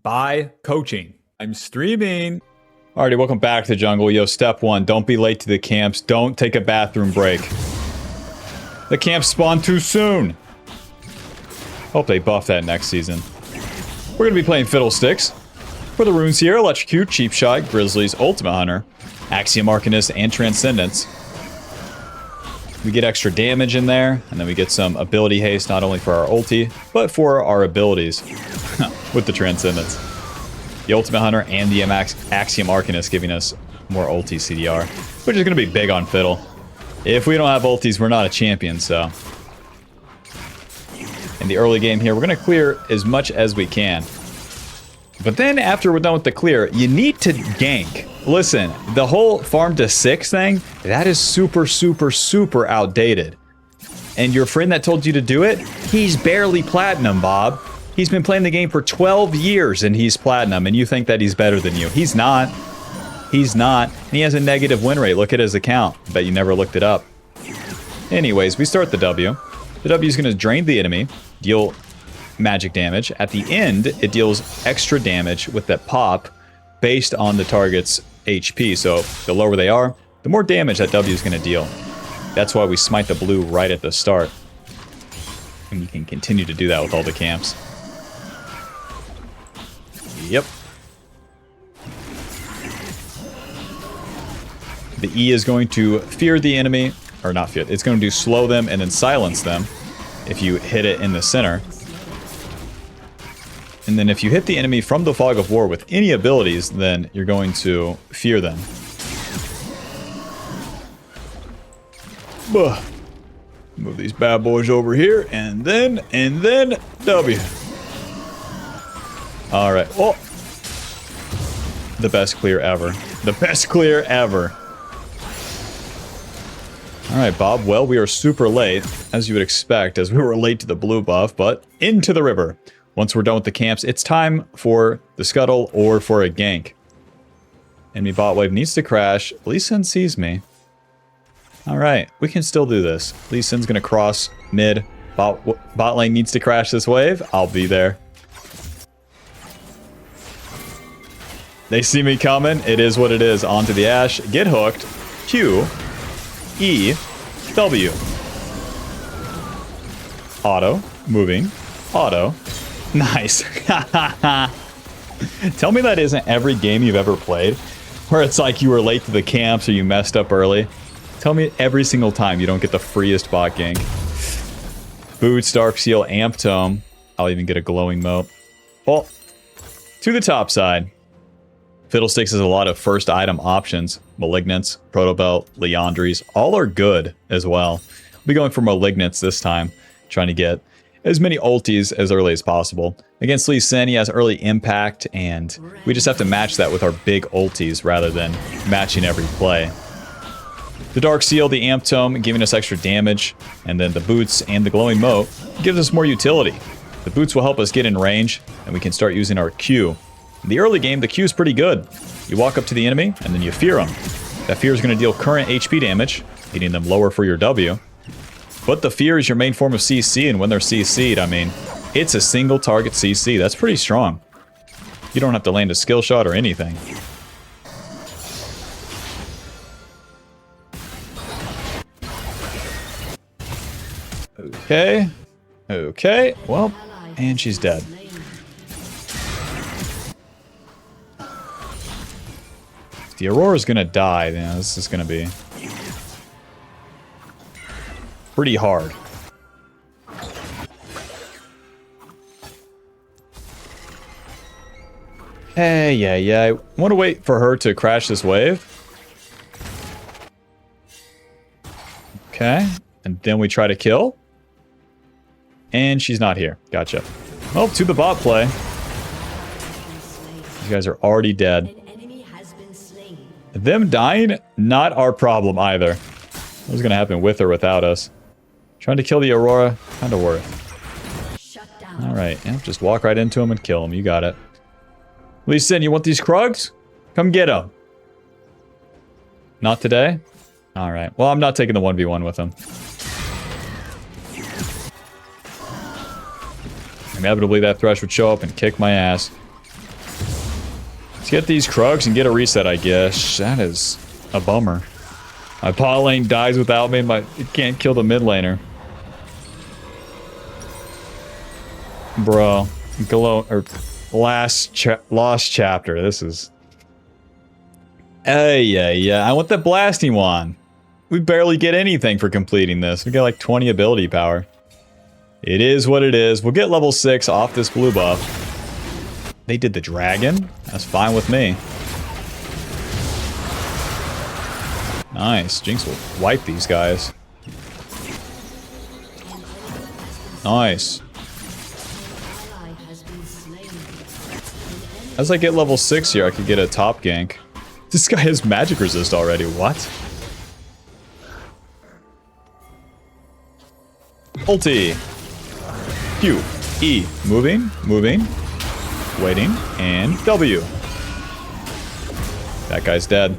by coaching. I'm streaming. Alrighty, welcome back to the jungle. Yo, step one, don't be late to the camps. Don't take a bathroom break. The camps spawn too soon. Hope they buff that next season. We're going to be playing Fiddlesticks. For the runes here, Electrocute, Cheap Shot, Grizzlies, Ultimate Hunter, Axiom Arcanist, and Transcendence. We get extra damage in there, and then we get some ability haste not only for our ulti, but for our abilities with the Transcendence. The Ultimate Hunter and the Axiom Arcanist giving us more ulti CDR, which is going to be big on Fiddle. If we don't have ultis, we're not a champion, so. In the early game here, we're going to clear as much as we can. But then after we're done with the clear, you need to gank. Listen, the whole farm to 6 thing, that is super, super, super outdated. And your friend that told you to do it, he's barely platinum, Bob. He's been playing the game for 12 years and he's platinum, and you think that he's better than you. He's not. He's not. And he has a negative win rate. Look at his account. I bet you never looked it up. Anyways, we start the W. The W is going to drain the enemy, deal magic damage. At the end, it deals extra damage with that pop based on the target's HP. So the lower they are, the more damage that W is going to deal. That's why we smite the blue right at the start. And you can continue to do that with all the camps. Yep. The E is going to fear the enemy, or not fear, it's going to slow them and then silence them if you hit it in the center. And then if you hit the enemy from the Fog of War with any abilities, then you're going to fear them. Move these bad boys over here, and then W. Alright, oh! The best clear ever. The best clear ever. Alright, Bob, well, we are super late, as you would expect, as we were late to the blue buff, but into the river. Once we're done with the camps, it's time for the scuttle or for a gank. Enemy bot wave needs to crash. Lee Sin sees me. Alright, we can still do this. Lee Sin's gonna cross mid. Bot lane needs to crash this wave. I'll be there. They see me coming. It is what it is. Onto the Ashe. Get hooked. Q. E. W. Auto. Moving. Auto. Nice. Tell me that isn't every game you've ever played where it's like you were late to the camps or you messed up early. Tell me every single time you don't get the freest bot gank. Boots, Dark Seal, Amp Tome. I'll even get a glowing moat. Well, to the top side. Fiddlesticks has a lot of first item options. Malignants, Protobelt, Leandries, all are good as well. I'll be going for Malignants this time, trying to get as many ultis as early as possible. Against Lee Sin, he has early impact, and we just have to match that with our big ultis rather than matching every play. The Dark Seal, the Amp Tome, giving us extra damage, and then the Boots and the Glowing Moat gives us more utility. The Boots will help us get in range, and we can start using our Q. In the early game, the Q is pretty good. You walk up to the enemy, and then you fear them. That fear is going to deal current HP damage, leading them lower for your W. But the fear is your main form of CC, and when they're CC'd, I mean, it's a single target CC. That's pretty strong. You don't have to land a skill shot or anything. Okay. Okay. Well, and she's dead. If the Aurora's gonna die, then this is gonna be pretty hard. Hey, yeah. I want to wait for her to crash this wave. Okay. And then we try to kill. And she's not here. Gotcha. Well, to the bot play. These guys are already dead. Them dying, not our problem either. What was going to happen with or without us? Trying to kill the Aurora, kind of worth. Alright, yeah, just walk right into him and kill him. You got it. Lee Sin, you want these Krugs? Come get them. Not today? Alright, well, I'm not taking the 1v1 with him. Inevitably, that Thresh would show up and kick my ass. Let's get these Krugs and get a reset, I guess. That is a bummer. My bot lane dies without me, but it can't kill the mid laner. Bro. Lost chapter. This is... yeah. I want the blasting wand. We barely get anything for completing this. We got like 20 ability power. It is what it is. We'll get level 6 off this blue buff. They did the dragon. That's fine with me. Nice. Jinx will wipe these guys. Nice. As I get level 6 here, I could get a top gank. This guy has magic resist already. What? Ulti. Q. E. Moving. Waiting. And W. That guy's dead.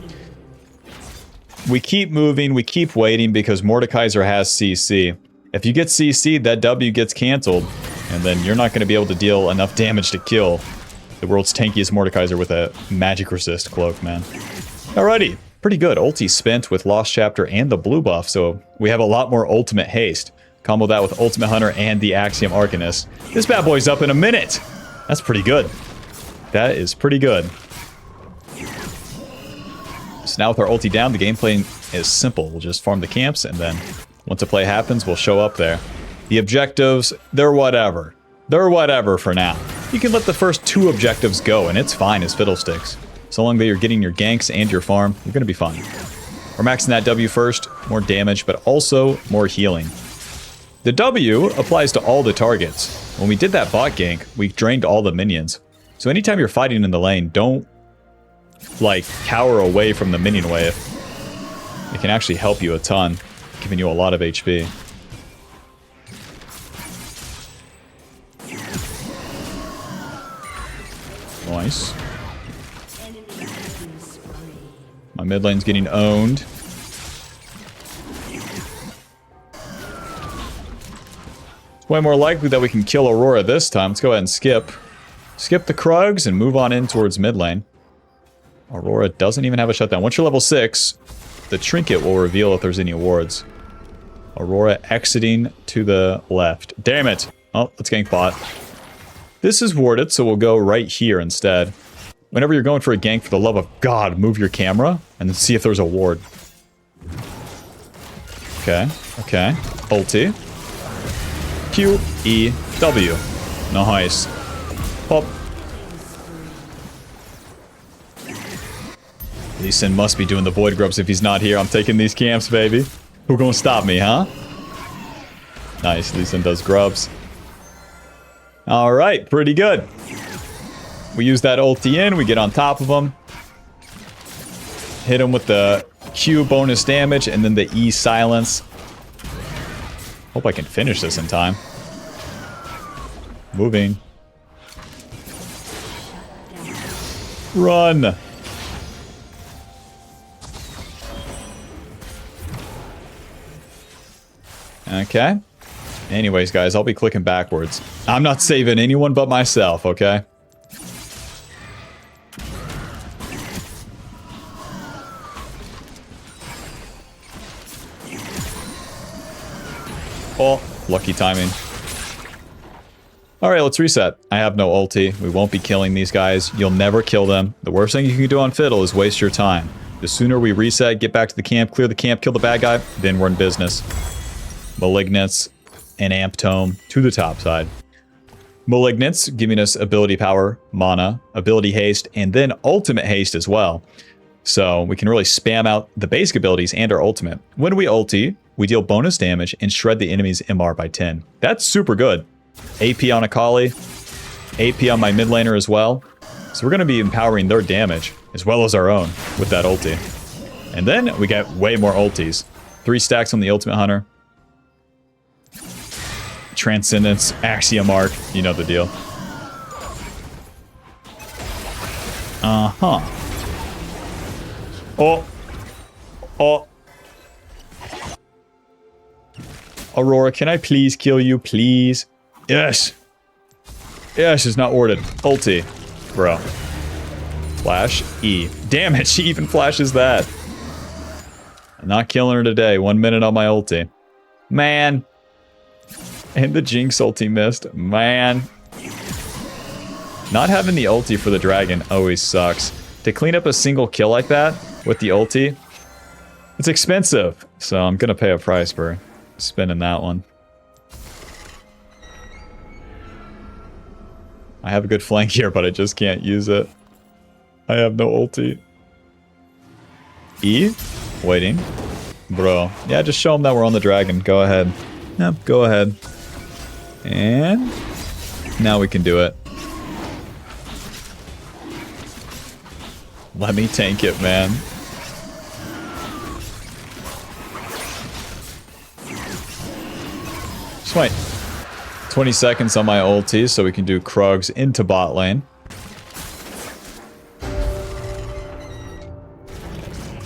We keep moving. We keep waiting because Mordekaiser has CC. If you get CC, that W gets cancelled. And then you're not going to be able to deal enough damage to kill the world's tankiest Mordekaiser with a magic resist cloak, man. Alrighty. Pretty good. Ulti spent with Lost Chapter and the blue buff, so we have a lot more ultimate haste. Combo that with Ultimate Hunter and the Axiom Arcanist. This bad boy's up in a minute! That's pretty good. That is pretty good. So now with our ulti down, the gameplay is simple. We'll just farm the camps, and then once a play happens, we'll show up there. The objectives, they're whatever. They're whatever for now. You can let the first 2 objectives go, and it's fine as Fiddlesticks. So long that you're getting your ganks and your farm, you're going to be fine. We're maxing that W first, more damage, but also more healing. The W applies to all the targets. When we did that bot gank, we drained all the minions. So anytime you're fighting in the lane, don't, like, cower away from the minion wave. It can actually help you a ton, giving you a lot of HP. Nice. My mid lane's getting owned. It's way more likely that we can kill Aurora this time. Let's go ahead and skip. Skip the Krugs and move on in towards mid lane. Aurora doesn't even have a shutdown. Once you're level 6, the trinket will reveal if there's any wards. Aurora exiting to the left. Damn it! Oh, let's gank bot. This is warded, so we'll go right here instead. Whenever you're going for a gank, for the love of God, move your camera and then see if there's a ward. Okay. Ulti. Q, E, W. Nice. Pop. Lee Sin must be doing the void grubs if he's not here. I'm taking these camps, baby. Who gonna stop me, huh? Nice, Lee Sin does grubs. Alright, pretty good. We use that ulti in, we get on top of him. Hit him with the Q bonus damage and then the E silence. Hope I can finish this in time. Moving. Run! Okay. Anyways, guys, I'll be clicking backwards. I'm not saving anyone but myself, okay? Oh, lucky timing. Alright, let's reset. I have no ulti. We won't be killing these guys. You'll never kill them. The worst thing you can do on Fiddle is waste your time. The sooner we reset, get back to the camp, clear the camp, kill the bad guy, then we're in business. Malignants and Amp Tome to the top side. Malignants giving us ability power, mana, ability haste, and then ultimate haste as well. So we can really spam out the basic abilities and our ultimate. When we ulti, we deal bonus damage and shred the enemy's MR by 10. That's super good. AP on Akali, AP on my mid laner as well. So we're going to be empowering their damage as well as our own with that ulti. And then we get way more ultis. 3 stacks on the Ultimate Hunter. Transcendence, Axiom Arc, you know the deal. Uh-huh. Oh. Aurora, can I please kill you, please? Yes. Yes, it's not warded. Ulti. Bro. Flash, E. Damn it, she even flashes that. I'm not killing her today. 1 minute on my ulti. Man. And the Jinx ulti missed. Man. Not having the ulti for the dragon always sucks. To clean up a single kill like that with the ulti, it's expensive. So I'm going to pay a price for spending that one. I have a good flank here, but I just can't use it. I have no ulti. E? Waiting. Bro. Yeah, just show them that we're on the dragon. Go ahead. Yep, go ahead. And now we can do it. Let me tank it, man. Just wait. 20 seconds on my ulti so we can do Krugs into bot lane.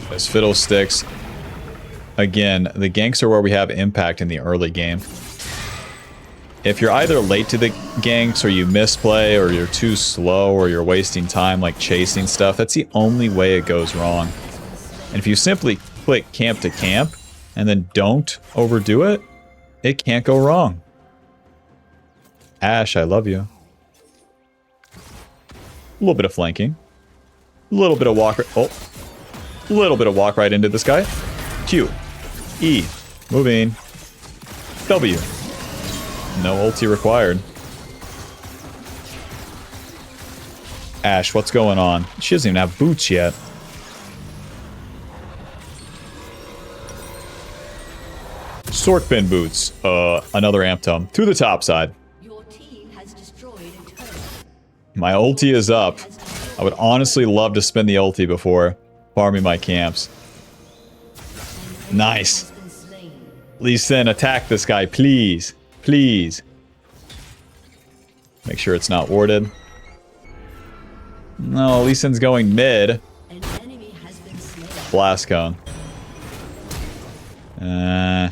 There's Fiddlesticks. Again, the ganks are where we have impact in the early game. If you're either late to the ganks, or you misplay, or you're too slow, or you're wasting time like chasing stuff, that's the only way it goes wrong. And if you simply click camp to camp, and then don't overdo it, it can't go wrong. Ashe, I love you. A little bit of flanking. A little bit of walk... Oh. A little bit of walk right into this guy. Q. E. Moving. W. No ulti required. Ashe, what's going on? She doesn't even have boots yet. Sorkbin boots. Another amp tome. To the top side. Your team has destroyed a turret. My ulti is up. I would honestly love to spend the ulti before farming my camps. Nice. Lee Sin, attack this guy, please. Please. Make sure it's not warded. No, Lee Sin's going mid. An enemy has been slain. Blast cone. I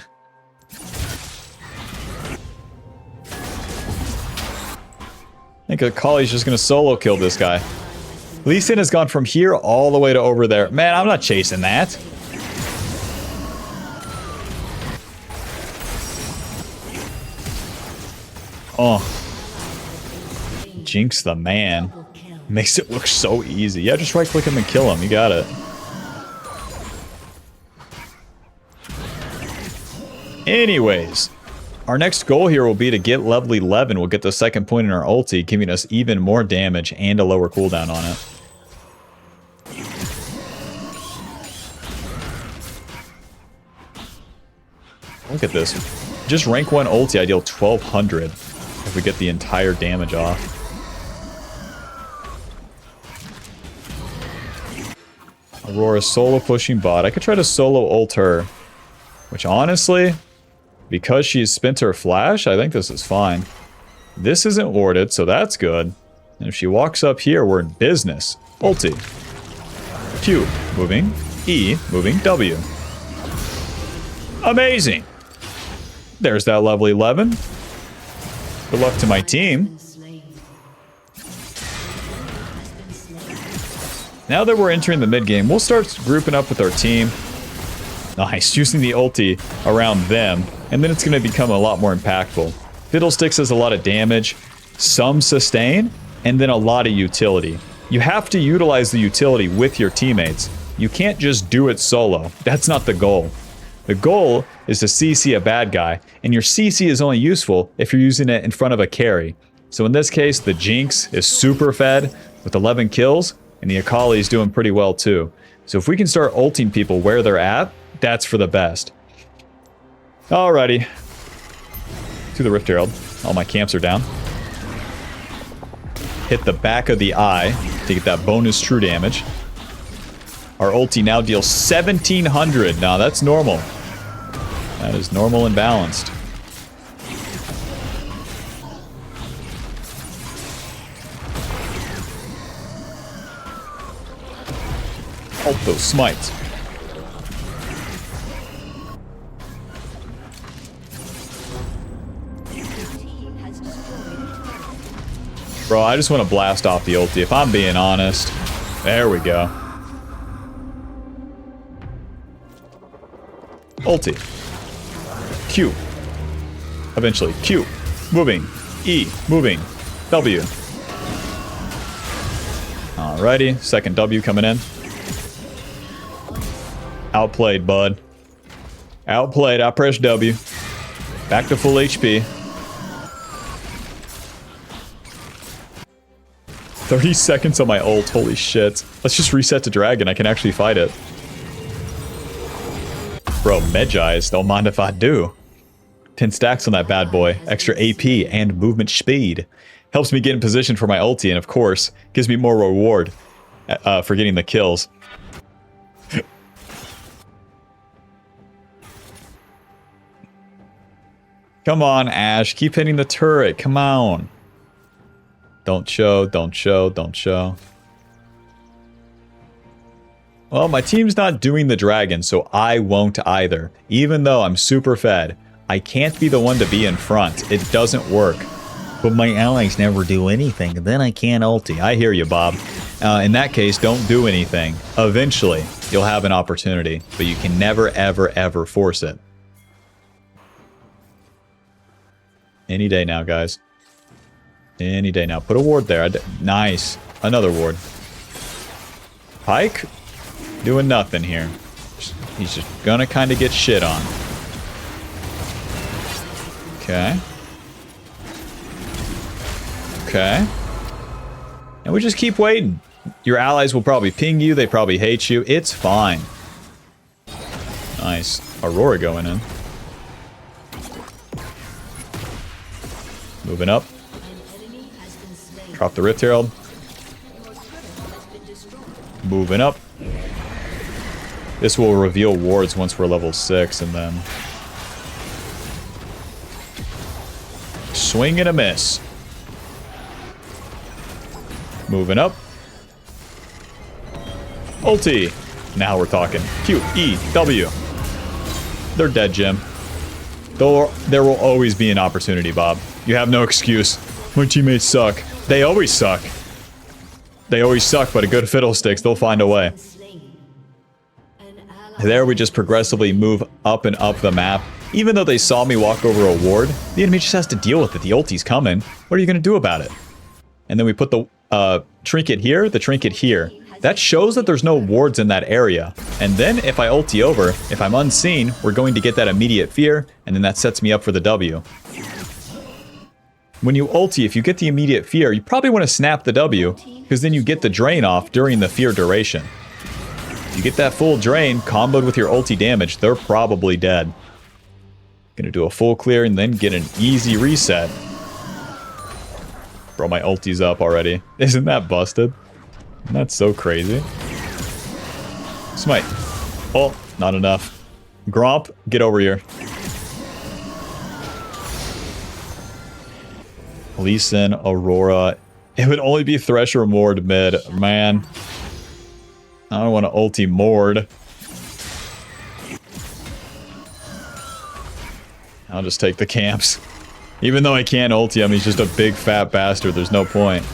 think Akali's just gonna solo kill this guy. Lee Sin has gone from here all the way to over there. Man, I'm not chasing that. Oh. Jinx the man. Makes it look so easy. Yeah, just right click him and kill him. You got it. Anyways. Our next goal here will be to get level 11. We'll get the second point in our ulti, giving us even more damage and a lower cooldown on it. Look at this. Just rank 1 ulti, I deal 1200 if we get the entire damage off. Aurora solo pushing bot. I could try to solo ult her, which honestly, because she's spent her flash, I think this is fine. This isn't warded, so that's good. And if she walks up here, we're in business. Ulti. Q, moving. E, moving. W. Amazing. There's that level 11. Good luck to my team. Now that we're entering the mid game, we'll start grouping up with our team. Nice, using the ulti around them, and then it's going to become a lot more impactful. Fiddlesticks has a lot of damage, some sustain, and then a lot of utility. You have to utilize the utility with your teammates. You can't just do it solo. That's not the goal. The goal is to CC a bad guy, and your CC is only useful if you're using it in front of a carry. So in this case, the Jinx is super fed with 11 kills, and the Akali is doing pretty well too. So if we can start ulting people where they're at, that's for the best. Alrighty. To the Rift Herald. All my camps are down. Hit the back of the eye to get that bonus true damage. Our ulti now deals 1700. Now that's normal. That is normal and balanced. Ult those smites. Bro, I just want to blast off the ulti, if I'm being honest. There we go. Ulti. Q. Eventually. Q. Moving. E. Moving. W. Alrighty. Second W coming in. Outplayed, bud. Outplayed. I pressed W. Back to full HP. 30 seconds on my ult. Holy shit. Let's just reset to dragon. I can actually fight it. Bro, Medjai's. Don't mind if I do. 10 stacks on that bad boy. Extra AP and movement speed. Helps me get in position for my ulti, and of course, gives me more reward for getting the kills. Come on, Ashe. Keep hitting the turret. Come on. Don't show, don't show, don't show. Well, my team's not doing the dragon, so I won't either. Even though I'm super fed, I can't be the one to be in front. It doesn't work. But my allies never do anything, then I can't ulti. I hear you, Bob. In that case, don't do anything. Eventually, you'll have an opportunity, but you can never, ever, ever force it. Any day now, guys. Any day now. Put a ward there. Nice. Another ward. Pike? Doing nothing here. He's just gonna kind of get shit on. Okay. Okay. And we just keep waiting. Your allies will probably ping you. They probably hate you. It's fine. Nice. Aurora going in. Moving up. Drop the Rift Herald. Moving up. This will reveal wards once we're level 6, and then... Swing and a miss. Moving up. Ulti. Now we're talking. Q, E, W. They're dead, Jim. There will always be an opportunity, Bob. You have no excuse. My teammates suck. They always suck. They always suck, but a good Fiddlesticks, they'll find a way. There we just progressively move up and up the map. Even though they saw me walk over a ward, the enemy just has to deal with it. The ulti's coming. What are you going to do about it? And then we put the trinket here, the trinket here. That shows that there's no wards in that area. And then if I ulti over, if I'm unseen, we're going to get that immediate fear, and then that sets me up for the W. When you ulti, if you get the immediate fear, you probably want to snap the W, because then you get the drain off during the fear duration. You get that full drain, comboed with your ulti damage, they're probably dead. Gonna do a full clear and then get an easy reset. Bro, my ulti's up already. Isn't that busted? That's so crazy. Smite. Oh, not enough. Gromp, get over here. Lee Sin, Aurora. It would only be Thresher Mord mid. Man. I don't want to ulti Mord. I'll just take the camps. Even though I can't ulti him, he's just a big fat bastard. There's no point.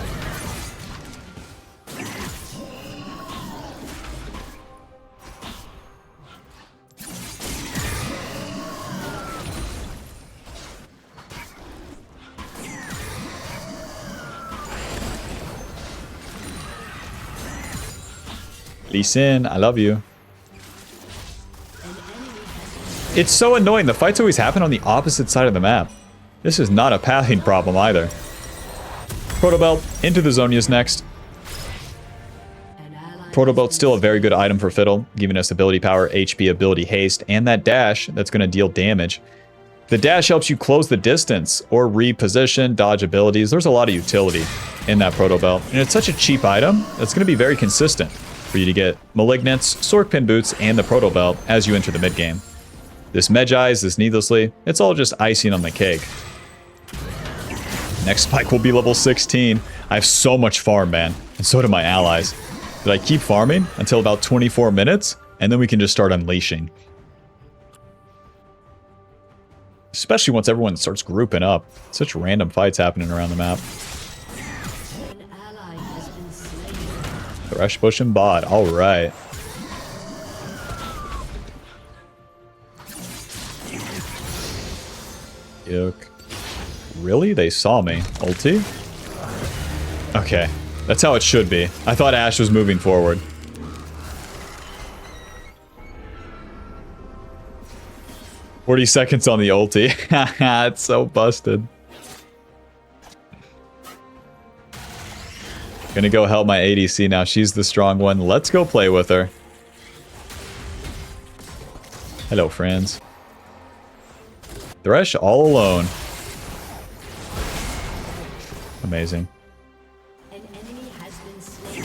Lee Sin, I love you. It's so annoying. The fights always happen on the opposite side of the map. This is not a pathing problem either. Protobelt, into the Zonia's next. Protobelt's still a very good item for Fiddle, giving us ability power, HP, ability haste, and that dash that's going to deal damage. The dash helps you close the distance, or reposition, dodge abilities. There's a lot of utility in that Protobelt, and it's such a cheap item that's going to be very consistent for you to get Malignants, Sork Pin Boots, and the Protobelt as you enter the mid-game. This Medjai's, this Needlessly, it's all just icing on the cake. Next spike will be level 16. I have so much farm, man. And so do my allies. Did I keep farming until about 24 minutes? And then we can just start unleashing. Especially once everyone starts grouping up. Such random fights happening around the map. Thresh pushing bot. All right. Yuck. Really? They saw me. Ulti? Okay. That's how it should be. I thought Ashe was moving forward. "40 seconds on the ulti." It's so busted. Gonna go help my ADC now. She's the strong one. Let's go play with her. Hello, friends. Thresh all alone. Amazing. An enemy has been slain.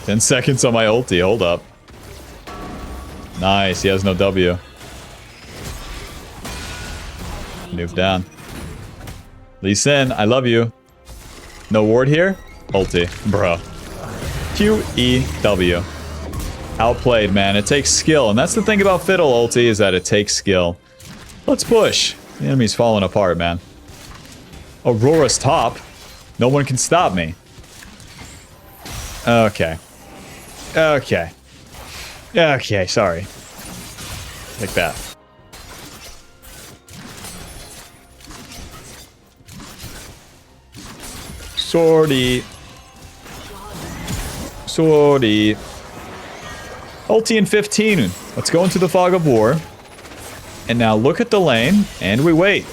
10 seconds on my ulti. Hold up. Nice. He has no W. Nuke down. Lee Sin, I love you. No ward here? Ulti. Bro. Q-E-W. Outplayed, man. It takes skill. And that's the thing about Fiddle ulti, is that it takes skill. Let's push. The enemy's falling apart, man. Aurora's top. No one can stop me. Okay. Okay. Okay, sorry. Like that. Sorry. Sorry. Ulti in 15. Let's go into the Fog of War. And now look at the lane, and we wait.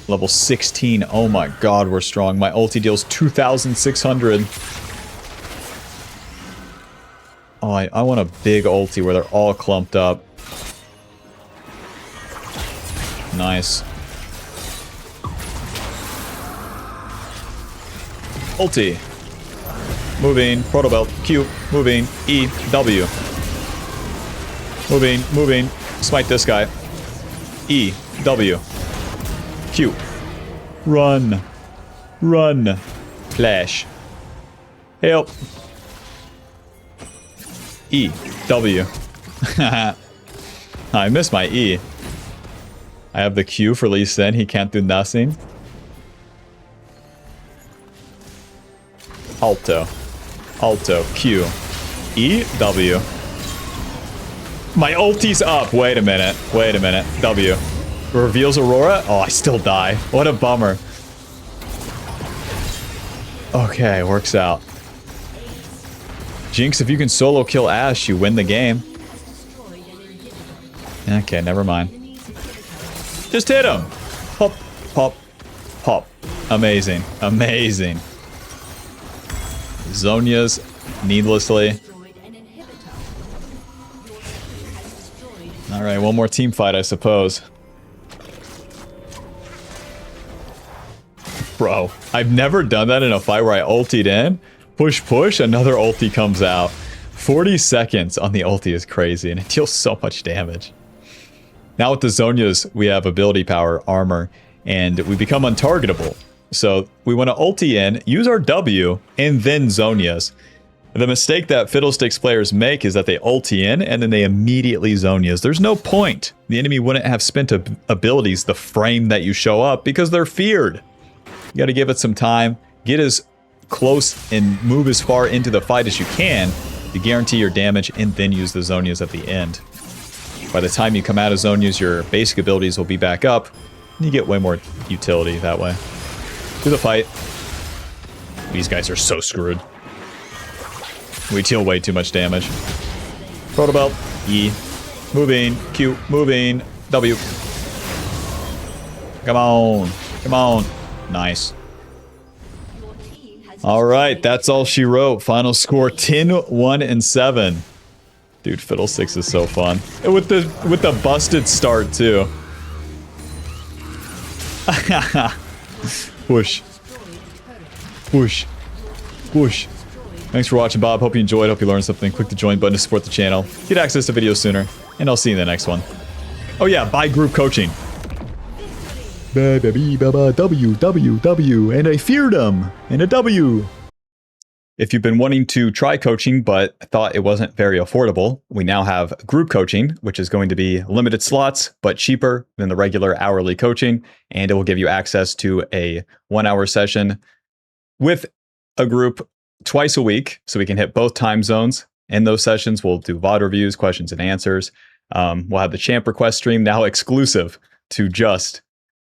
Level 16. Oh my god, we're strong. My ulti deals 2,600. Oh, I want a big ulti where they're all clumped up. Nice. Ulti. Moving. Proto belt. Q. Moving. E. W. Moving. Moving. Smite this guy. E. W. Q. Run. Run. Flash. Help. E. W. I missed my E. I have the Q for Lee Sin. He can't do nothing. Alto. Alto. Q. E. W. My ulti's up. Wait a minute. Wait a minute. W. Reveals Aurora? Oh, I still die. What a bummer. Okay, works out. Jinx, if you can solo kill Ashe, you win the game. Okay, never mind. Just hit him. Pop, pop, pop. Amazing. Amazing. Zhonya's needlessly. Alright, one more team fight, I suppose. Bro, I've never done that in a fight where I ultied in. Push, push, another ulti comes out. 40 seconds on the ulti is crazy, and it deals so much damage. Now with the Zhonya's, we have ability power, armor, and we become untargetable. So we want to ulti in, use our W, and then Zhonya's. The mistake that Fiddlesticks players make is that they ulti in, and then they immediately Zhonya's. There's no point. The enemy wouldn't have spent abilities the frame that you show up, because they're feared. You gotta give it some time, get as close and move as far into the fight as you can to guarantee your damage, and then use the Zhonya's at the end. By the time you come out of Zhonya's, your basic abilities will be back up, and you get way more utility that way. To the fight. These guys are so screwed. We deal way too much damage. Proto belt. E. Moving. Q. Moving. W. Come on. Come on. Nice. Alright, that's all she wrote. Final score 10-1-7. Dude, Fiddlesticks is so fun. And with the busted start too. Push. Push. Push. Thanks for watching, Bob. Hope you enjoyed. Hope you learned something. Click the join button to support the channel. Get access to videos sooner. And I'll see you in the next one. Oh yeah, buy group coaching. W, W, W, and I feared him. And a W. If you've been wanting to try coaching but thought it wasn't very affordable, we now have group coaching, which is going to be limited slots but cheaper than the regular hourly coaching, and it will give you access to a 1-hour session with a group twice a week, so we can hit both time zones. In those sessions, we'll do VOD reviews, questions and answers. We'll have the champ request stream now exclusive to just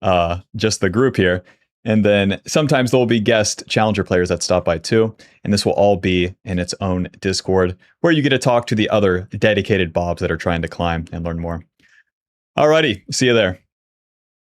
the group here. And then sometimes there'll be guest challenger players that stop by too. And this will all be in its own Discord where you get to talk to the other dedicated Bobs that are trying to climb and learn more. Alrighty, see you there.